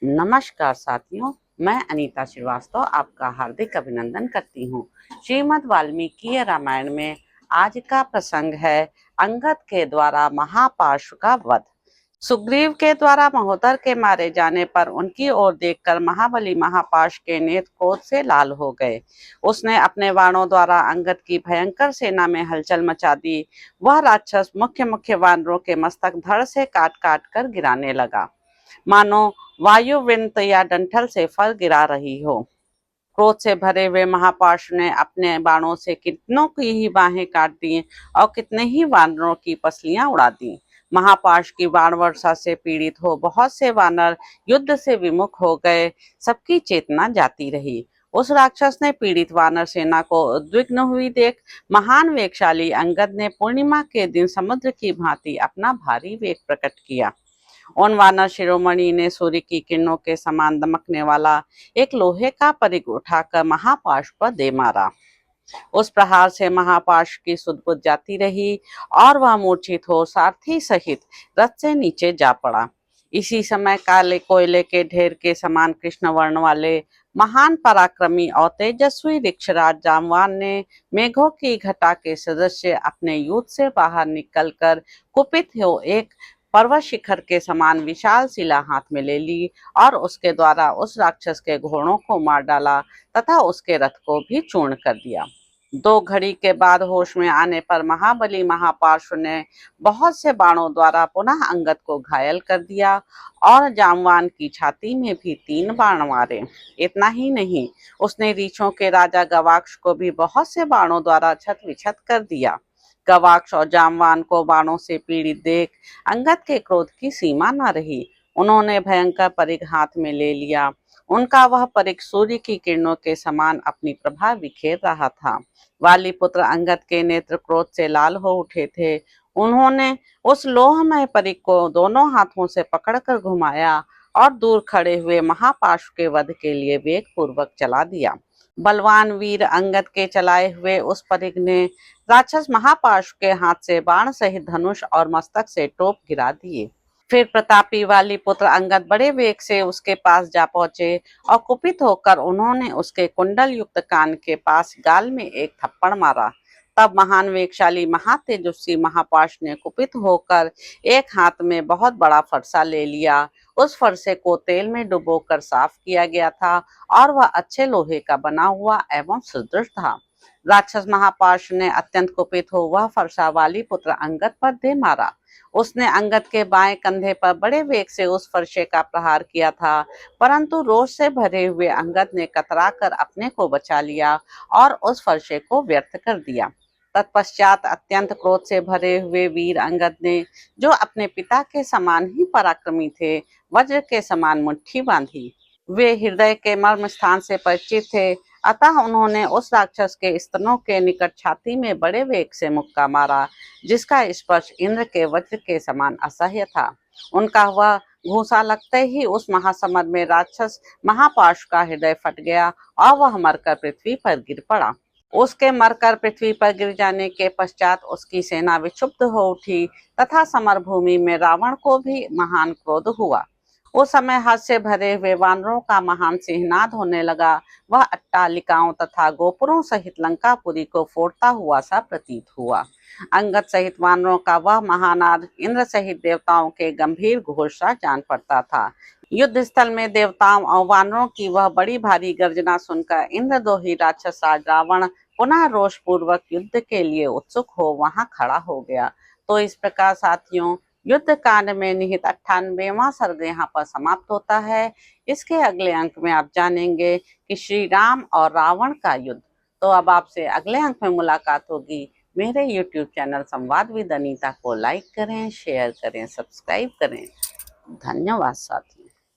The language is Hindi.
नमस्कार साथियों, मैं अनीता श्रीवास्तव आपका हार्दिक अभिनंदन करती हूँ। श्रीमद् वाल्मीकि रामायण में आज का प्रसंग है अंगद के द्वारा महापार्श्व का वध। सुग्रीव के द्वारा महोदर के मारे जाने पर उनकी ओर देखकर महाबली महापार्श्व के नेत्र क्रोध से लाल हो गए। उसने अपने बाणों द्वारा अंगद की भयंकर सेना में हलचल मचा दी। वह राक्षस मुख्य मुख्य वानरों के मस्तक धड़ से काट काट कर गिराने लगा, मानो वायु विंत या डंठल से फल गिरा रही हो। क्रोध से भरे हुए महापार्श्व ने अपने बाणों से कितनों की ही बाहें काट दी और कितने ही वानरों की पसलियां उड़ा दी। महापार्श्व की बाण वर्षा से पीड़ित हो बहुत से वानर युद्ध से विमुख हो गए। सबकी चेतना जाती रही। उस राक्षस ने पीड़ित वानर सेना को उद्विग्न हुई देख महान वेगशाली अंगद ने पूर्णिमा के दिन समुद्र की भांति अपना भारी वेग प्रकट किया। उन वानर शिरोमणि ने सूर्य की किरणों के समान दमकने वाला एक लोहे का परिघ उठाकर महापार्श्व पर दे मारा। उस प्रहार से महापार्श्व की सुध-बुध जाती रही और वह मूर्छित हो सारथी सहित रथ से नीचे जा पड़ा। इसी समय काले कोयले के ढेर के समान कृष्ण वर्ण वाले महान पराक्रमी और तेजस्वी वृक्षराज जामवान ने मेघों की घटा के सदस्य अपने युद्ध से बाहर निकलकर कुपित हो एक पर्वत शिखर के समान विशाल शिला हाथ में ले ली और उसके द्वारा उस राक्षस के घोड़ों को मार डाला तथा उसके रथ को भी चूर्ण कर दिया। 2 घड़ी के बाद होश में आने पर महाबली महापार्श्व ने बहुत से बाणों द्वारा पुनः अंगद को घायल कर दिया और जामवान की छाती में भी 3 बाण मारे। इतना ही नहीं, उसने रीछों के राजा गवाक्ष को भी बहुत से बाणों द्वारा छत विछत कर दिया। गवाक्ष और जामवान को बाणों से पीड़ित देख अंगद के क्रोध की सीमा न रही। उन्होंने भयंकर परिघ हाथ में ले लिया। उनका वह परिघ सूर्य की किरणों के समान अपनी प्रभा बिखेर रहा था। वाली पुत्र अंगद के नेत्र क्रोध से लाल हो उठे थे। उन्होंने उस लोहमय परिघ को दोनों हाथों से पकड़कर घुमाया और दूर खड़े हुए महापार्श्व के वध के लिए वेग पूर्वक चला दिया। बलवान वीर अंगद के चलाए हुए उस परिघ ने राक्षस महापार्श्व के हाथ से बाण सहित धनुष और मस्तक से टोप गिरा दिए। फिर प्रतापी वाली पुत्र अंगद बड़े वेग से उसके पास जा पहुंचे और कुपित होकर उन्होंने उसके कुंडल युक्त कान के पास गाल में एक थप्पड़ मारा। तब महान वेगशाली महातेजस्वी महापार्श्व ने कुपित होकर एक हाथ में बहुत बड़ा फरसा ले लिया। उस फरसे को तेल में डुबोकर साफ किया गया था और वह अच्छे लोहे का बना हुआ एवं सुदृढ़ था। राक्षस महापार्श्व ने अत्यंत कुपित हो वह फरसा वाली पुत्र अंगद पर दे मारा। उसने अंगद के बाएं कंधे पर बड़े वेग से उस फरसे का प्रहार किया था, परंतु रोष से भरे हुए अंगद ने कतराकर अपने को बचा लिया और उस फरसे को व्यर्थ कर दिया। तत्पश्चात अत्यंत क्रोध से भरे हुए वीर अंगद ने, जो अपने पिता के समान ही पराक्रमी थे, वज्र के समान मुट्ठी बांधी। वे हृदय के मर्म स्थान से परिचित थे, अतः उन्होंने उस राक्षस के स्तनों के निकट छाती में बड़े वेग से मुक्का मारा, जिसका स्पर्श इंद्र के वज्र के समान असह्य था। उनका वह घूंसा लगते ही उस महासमर में राक्षस महापार्श्व का हृदय फट गया और वह मरकर पृथ्वी पर गिर पड़ा। उसके मरकर पृथ्वी पर गिर जाने के पश्चात उसकी सेना विक्षुब्ध हो उठी तथा समर भूमि में रावण को भी महान क्रोध हुआ। उस समय हर्ष से भरे हुए वानरों का महान सिंहनाद होने लगा। वह अट्टालिकाओं तथा गोपुरों सहित लंकापुरी को फोड़ता हुआ सा प्रतीत हुआ। अंगद सहित वानरों का वह महानाद इंद्र सहित देवताओं के गंभीर घोष सा जान पड़ता था। युद्ध स्थल में देवताओं और वानरों की वह बड़ी भारी गर्जना सुनकर इंद्रद्रोही राक्षस राज रावण पुनः रोष पूर्वक युद्ध के लिए उत्सुक हो वहां खड़ा हो गया। तो इस प्रकार साथियों, युद्ध कांड में निहित 98वां सर्ग यहाँ पर समाप्त होता है। इसके अगले अंक में आप जानेंगे कि श्री राम और रावण का युद्ध। तो अब आपसे अगले अंक में मुलाकात होगी। मेरे YouTube चैनल संवाद विद अनीता को लाइक करें, शेयर करें, सब्सक्राइब करें। धन्यवाद साथियों।